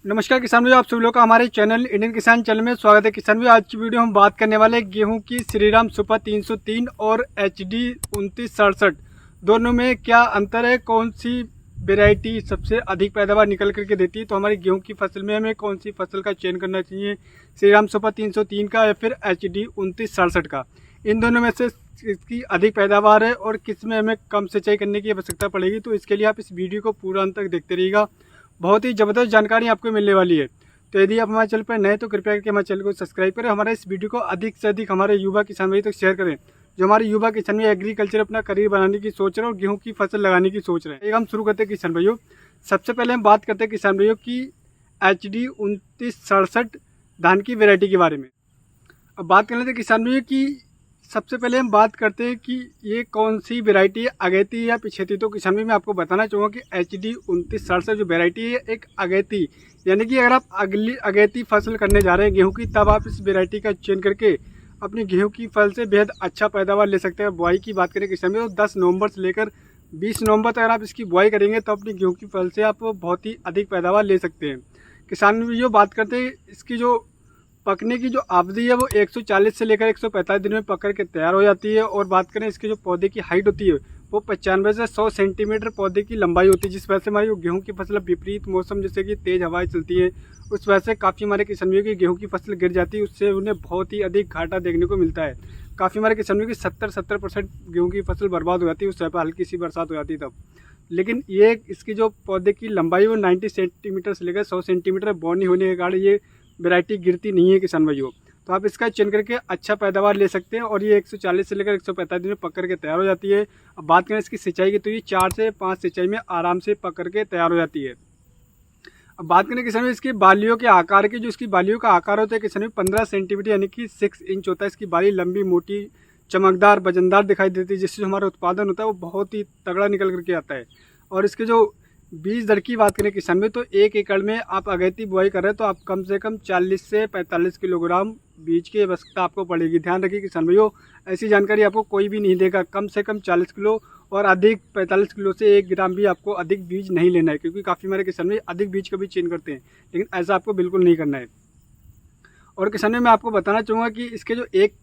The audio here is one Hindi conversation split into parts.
नमस्कार किसान भाई, आप सभी लोग का हमारे चैनल इंडियन किसान चैनल में स्वागत है। किसान भाई, आज की वीडियो हम बात करने वाले गेहूं की श्रीराम सुपर 303 और HD 2967 दोनों में क्या अंतर है, कौन सी वेराइटी सबसे अधिक पैदावार निकल करके देती है। तो हमारी गेहूं की फसल में हमें कौन सी फसल का चयन करना चाहिए, श्रीराम सुपर 303 का या फिर HD 2967 का। इन दोनों में से किसकी अधिक पैदावार है और किस में हमें कम सिंचाई करने की आवश्यकता पड़ेगी। तो इसके लिए आप इस वीडियो को पूरा अंत तक देखते रहिएगा, बहुत ही ज़बरदस्त जानकारी आपको मिलने वाली है। तो यदि आप हमारे चैनल पर नए तो कृपया करके हमारे चैनल को सब्सक्राइब करें, हमारे इस वीडियो को अधिक से अधिक हमारे युवा किसान भाई तक शेयर करें जो हमारे युवा किसान भाई एग्रीकल्चर अपना करियर बनाने की सोच रहे हैं और गेहूं की फसल लगाने की सोच रहे हैं। एक हम शुरू करते हैं किसान भाइयों। सबसे पहले हम बात करते हैं किसान भाइयों की HD 2967 धान की वेराइटी के बारे में। अब बात कर लेते हैं किसान भाइयों की, सबसे पहले हम बात करते हैं कि ये कौन सी वेराइटी है, अगेती या पिछेती। तो किसान भाई मैं आपको बताना चाहूँगा कि HD 2967 जो वेराइटी है एक अगेती, यानी कि अगर आप अगली अगेती फसल करने जा रहे हैं गेहूं की, तब आप इस वेराइटी का चयन करके अपनी गेहूं की फसल से बेहद अच्छा पैदावार ले सकते हैं। बुआई की बात करें किसान भाई तो 10 नवंबर से लेकर 20 नवंबर तक अगर आप इसकी बुआई करेंगे तो अपनी गेहूँ की फसल से आप बहुत ही अधिक पैदावार ले सकते हैं। किसान भाइयों बात करते हैं इसकी जो पकने की जो अवधि है वो 140 से लेकर 145 दिन में पकड़ के तैयार हो जाती है। और बात करें इसके जो पौधे की हाइट होती है वो 95 से 100 सेंटीमीटर पौधे की लंबाई होती है, जिस वजह से हमारी गेहूं की फसल विपरीत मौसम जैसे कि तेज़ हवाएं चलती है उस वजह से काफ़ी हमारे किसानों की गेहूं की फसल गिर जाती है, उससे उन्हें बहुत ही अधिक घाटा देखने को मिलता है। काफ़ी हमारे किसानों की 70% गेहूँ की फसल बर्बाद हो जाती है उस समय पर हल्की सी बरसात हो जाती है तब। लेकिन ये इसकी जो पौधे की लंबाई वो 90 सेंटीमीटर से लेकर 100 सेंटीमीटर बौनी होने के कारण ये वैरायटी गिरती नहीं है किसान भाइयों। तो आप इसका चयन करके अच्छा पैदावार ले सकते हैं और ये 140 से लेकर 145 दिन में पकड़ के तैयार हो जाती है। अब बात करें इसकी सिंचाई की तो ये 4 से 5 सिंचाई में आराम से पकड़ के तैयार हो जाती है। अब बात करें किसान भाई इसकी बालियों के आकार की, जो इसकी बालियों का आकार होता है किसान भाई 15 सेंटीमीटर यानी कि 6 इंच होता है। इसकी बाली लंबी मोटी चमकदार वजनदार दिखाई देती है, जिससे हमारा उत्पादन होता है वो बहुत ही तगड़ा निकल करके आता है। और इसके जो बीज दर की बात करें किसान में तो 1 एकड़ में आप अगेती बुआई कर रहे हैं तो आप कम से कम 40 से 45 किलोग्राम बीज की आवश्यकता आपको पड़ेगी। ध्यान रखिए किसान भाइयों, ऐसी जानकारी आपको कोई भी नहीं देगा। कम से कम 40 किलो और अधिक 45 किलो से 1 ग्राम भी आपको अधिक बीज नहीं लेना है, क्योंकि काफ़ी हमारे किसान भाई अधिक बीज का भी चयन करते हैं, लेकिन ऐसा आपको बिल्कुल नहीं करना है। और किसान भाई मैं आपको बताना चाहूँगा कि इसके जो एक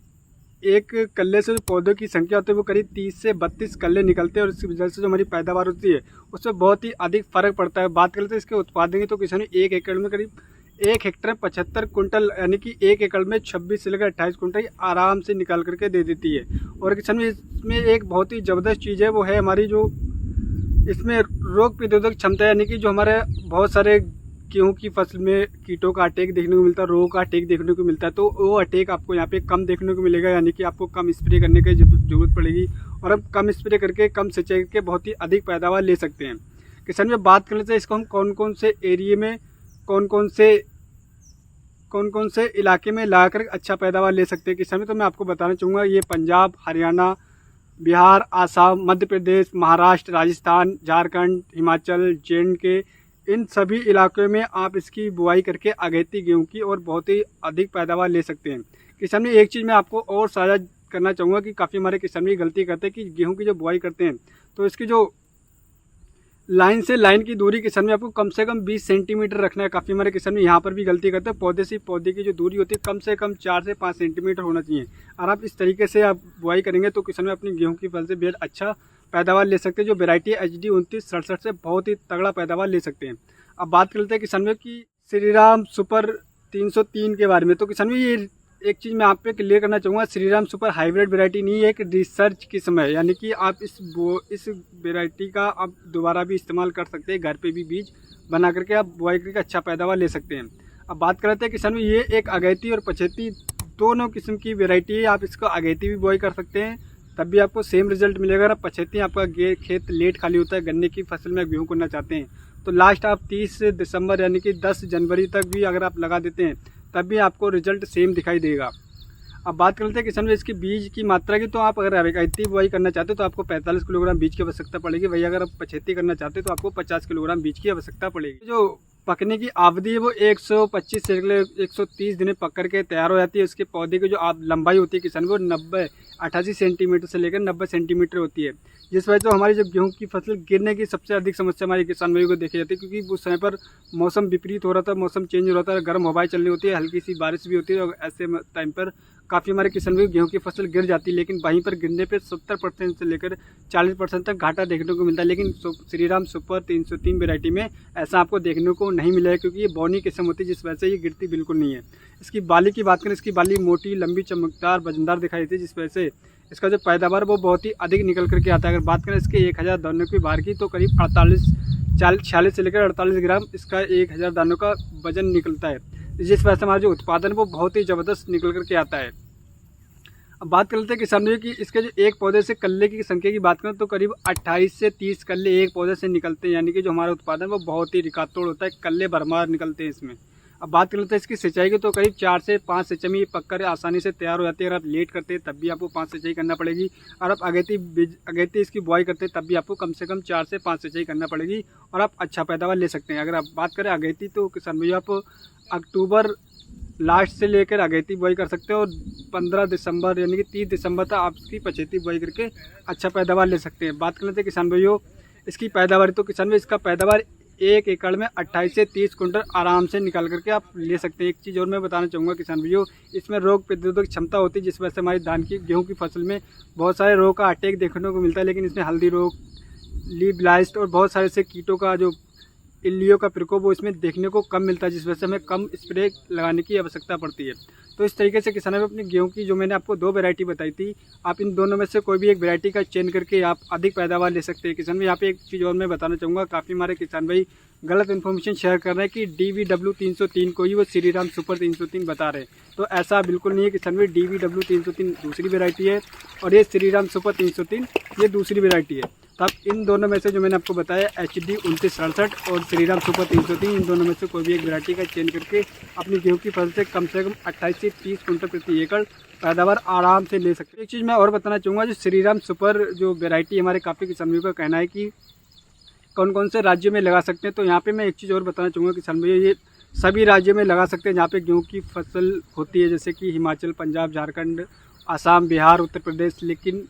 कल्ले से जो पौधों की संख्या होती है वो करीब 30 से 32 कल्ले निकलते हैं और इसकी वजह से जो हमारी पैदावार होती है उसमें बहुत ही अधिक फर्क पड़ता है। बात करते हैं इसके उत्पादन की तो किसान 1 एकड़ में करीब 1 हेक्टेयर 75 कुंटल यानी कि 1 एकड़ में 26 से लेकर 28 कुंटल आराम से निकाल करके दे देती है। और किसान इसमें एक बहुत ही ज़बरदस्त चीज़ है वो है हमारी जो इसमें रोग प्रतिरोधक क्षमता, यानी कि जो हमारे बहुत सारे गेहूँ की फसल में कीटों का अटैक देखने को मिलता है, रोग का अटैक देखने को मिलता है, तो वो अटैक आपको यहाँ पे कम देखने को मिलेगा, यानी कि आपको कम स्प्रे करने की जरूरत पड़ेगी और अब कम स्प्रे करके कम सिंचाई करके बहुत ही अधिक पैदावार ले सकते हैं। किसान में बात कर लेते हैं इसको हम कौन कौन से एरिए में कौन कौन से इलाके में लगाकर अच्छा पैदावार ले सकते हैं किसान में। तो मैं आपको बताना चाहूँगा ये पंजाब, हरियाणा, बिहार, आसाम, मध्य प्रदेश, महाराष्ट्र, राजस्थान, झारखंड, हिमाचल, JNK, इन सभी इलाकों में आप इसकी बुआई करके अगेती गेहूं की और बहुत ही अधिक पैदावार ले सकते हैं। किसान में एक चीज़ मैं आपको और साझा करना चाहूँगा कि काफ़ी हमारे किसान भी गलती करते हैं कि गेहूं की जो बुआई करते हैं तो इसकी जो लाइन से लाइन की दूरी किसान में आपको कम से कम 20 सेंटीमीटर रखना है। काफ़ी हमारे किसान में यहाँ पर भी गलती करते हैं, पौधे से पौधे की जो दूरी होती है कम से कम 4 से 5 सेंटीमीटर होना चाहिए। और आप इस तरीके से आप बुआई करेंगे तो किसान में अपनी गेहूँ की फसल से बेहद अच्छा पैदावार ले सकते हैं। जो वेराइटी HD 2967 से बहुत ही तगड़ा पैदावार ले सकते हैं। अब बात कर लेते हैं किसान में कि श्रीराम सुपर 303 के बारे में। तो किसान में ये एक चीज़ मैं आप पे क्लियर करना चाहूँगा, श्रीराम सुपर हाइब्रिड वेराइटी नहीं है, एक रिसर्च किस्म है, यानी कि आप इस वेराइटी का आप दोबारा भी इस्तेमाल कर सकते हैं, घर पे भी बीज बना करके आप बुआई करके अच्छा पैदावार ले सकते हैं। अब बात कर लेते हैं किसान में ये एक अगेती और पछेती दोनों किस्म की वेराइटी है। आप इसको अगेती भी बुआई कर सकते हैं तब भी आपको सेम रिजल्ट मिलेगा। अगर आप पछेती आपका खेत लेट खाली होता है, गन्ने की फसल में गेहूँ करना चाहते हैं तो लास्ट आप 30 दिसंबर यानी कि 10 जनवरी तक भी अगर आप लगा देते हैं तब भी आपको रिजल्ट सेम दिखाई देगा। अब बात कर लेते हैं किसान में इसकी बीज की मात्रा की। तो आप अगर अगेती बुआई करना चाहते हो तो आपको 45 किलोग्राम बीज की आवश्यकता पड़ेगी, वही अगर आप पछेती करना चाहते हो तो आपको 50 किलोग्राम बीज की आवश्यकता पड़ेगी। जो पकने की अवधि है वो 125 से 130 दिन पक कर के तैयार हो जाती है। उसके पौधे की जो लंबाई होती है किसान वो 88 सेंटीमीटर से लेकर 90 सेंटीमीटर होती है, जिस वजह से हमारी जो गेहूं की फसल गिरने की सबसे अधिक समस्या हमारे किसान भाइयों को देखी जाती है, क्योंकि उस समय पर मौसम विपरीत हो रहा था, मौसम चेंज हो रहा था, गर्म हवाएं चलनी होती है, हल्की सी बारिश भी होती है, और ऐसे टाइम पर काफ़ी हमारे किसान भाई गेहूं की फसल गिर जाती है। लेकिन वहीं पर गिरने पे 70% से लेकर 40% तक घाटा देखने को मिलता है। लेकिन श्रीराम सुपर 303 वैरायटी में ऐसा आपको देखने को नहीं मिला है, क्योंकि ये बौनी किस्म होती है, जिस वजह से ये गिरती बिल्कुल नहीं है। इसकी बाली की बात करें, इसकी बाली मोटी, लंबी, चमकदार, वजनदार दिखाई देती है, जिस वजह से इसका जो पैदावार वो बहुत ही अधिक निकल करके आता है। अगर बात करें इसके 1000 दानों की भार की, तो करीब 46 से लेकर 48 ग्राम इसका 1000 दानों का वजन निकलता है, जिस वजह से हमारा जो उत्पादन वो बहुत ही ज़बरदस्त निकल करके आता है। अब बात कर लेते हैं किसान भाइयों की इसके जो एक पौधे से कल्ले की संख्या की बात करें, तो करीब 28 से 30 कल्ले एक पौधे से निकलते हैं, यानी कि जो हमारा उत्पादन वो बहुत ही रिकातोड़ होता है, कल्ले भरमार निकलते हैं इसमें। अब बात कर लेते हैं इसकी सिंचाई की, तो करीब 4 से 5 सिंचाई में पक कर आसानी से तैयार हो जाती है। अगर आप लेट करते हैं तब भी आपको 5 सिंचाई करना पड़ेगी, और आप अगेती इसकी बुआई करते हैं तब भी आपको कम से कम 4 से 5 सिंचाई करना पड़ेगी, और आप अच्छा पैदावार ले सकते हैं। अगर आप बात करें अगेती, तो किसान भैया आप अक्टूबर लास्ट से लेकर अगेती बुआई कर सकते हो, और 15 दिसंबर यानी कि 30 दिसंबर तक आप इसकी पछेती बुआई करके अच्छा पैदावार ले सकते हैं। बात कर लेते हैं किसान भाइयों इसकी पैदावार, तो किसान भाई इसका पैदावार 1 एकड़ में 28 से 30 कुंटल आराम से निकाल करके आप ले सकते हैं। एक चीज़ और मैं बताना चाहूँगा किसान भाइयों, इसमें रोग प्रतिरोधक क्षमता होती है, जिस वजह से हमारी गेहूँ की फसल में बहुत सारे रोग का अटैक देखने को मिलता है। लेकिन इसमें हल्दी रोग, लीफ ब्लाइस्ट और बहुत सारे से कीटों का जो इल्लियों का प्रकोप वो इसमें देखने को कम मिलता है, जिस वजह से हमें कम स्प्रे लगाने की आवश्यकता पड़ती है। तो इस तरीके से किसानों ने अपनी गेहूं की जो मैंने आपको 2 वैरायटी बताई थी, आप इन दोनों में से कोई भी एक वैरायटी का चयन करके आप अधिक पैदावार ले सकते हैं। किसान भाई यहाँ पे एक चीज़ और मैं बताना चाहूँगा, काफ़ी हमारे किसान भाई गलत इन्फॉर्मेशन शेयर कर रहे हैं कि DVW 303 को ही वो श्रीराम सुपर 303 बता रहे हैं, तो ऐसा बिल्कुल नहीं है किसान भाई। DVW 303 दूसरी वैरायटी है, और ये श्रीराम सुपर 303 ये दूसरी वैरायटी है। तो आप इन दोनों में से जो मैंने आपको बताया HD 2967 और श्रीराम सुपर 303, इन दोनों में से कोई भी एक वैरायटी का चेंज करके अपनी गेहूं की फसल से कम 28 से 30 कुंटल प्रति एकड़ पैदावार आराम से ले सकते हैं। एक चीज़ मैं और बताना चाहूँगा, जो श्रीराम सुपर जो वैरायटी हमारे काफ़ी किसानों का कहना है कि कौन कौन से राज्यों में लगा सकते हैं, तो यहाँ पर मैं एक चीज़ और बताना चाहूँगा किसान भैया, ये सभी राज्यों में लगा सकते हैं जहाँ पे गेहूँ की फसल होती है, जैसे कि हिमाचल, पंजाब, झारखंड, आसाम, बिहार, उत्तर प्रदेश। लेकिन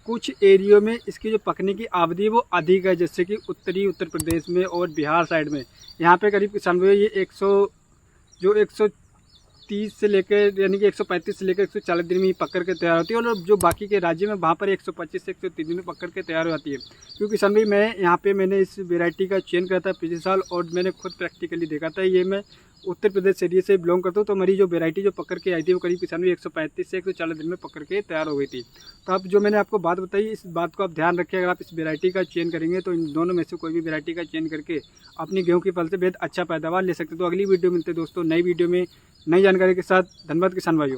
कुछ एरियो में इसकी जो पकने की अवधि वो अधिक है, जैसे कि उत्तरी उत्तर प्रदेश में और बिहार साइड में। यहाँ पे करीब किसान भाई ये 130 से लेकर यानी कि 135 से लेकर 140 दिन में ही पक कर के तैयार होती है, और जो बाकी के राज्य में वहाँ पर 125 से 130 दिन में पक कर के तैयार हो जाती है। क्योंकि किसान भाई मैं यहाँ पे मैंने इस वैरायटी का चयन करा था पिछले साल, और मैंने खुद प्रैक्टिकली देखा था। ये मैं उत्तर प्रदेश एरिया से बिलोंग करता हूँ, तो मेरी जो वैरायटी जो पकड़ के आई थी वो करीब किसान भाई 135 से 140 दिन में पकड़ के तैयार हो गई थी। तो आप जो मैंने आपको बात बताई, इस बात को आप ध्यान रखिए। अगर आप इस वैरायटी का चयन करेंगे तो इन दोनों में से कोई भी वैरायटी का चयन करके अपनी गेहूं की फसल से बेहद अच्छा पैदावार ले सकते हैं। तो अगली वीडियो मिलते हैं दोस्तों नई वीडियो में नई जानकारी के साथ। धन्यवाद किसान भाइयों।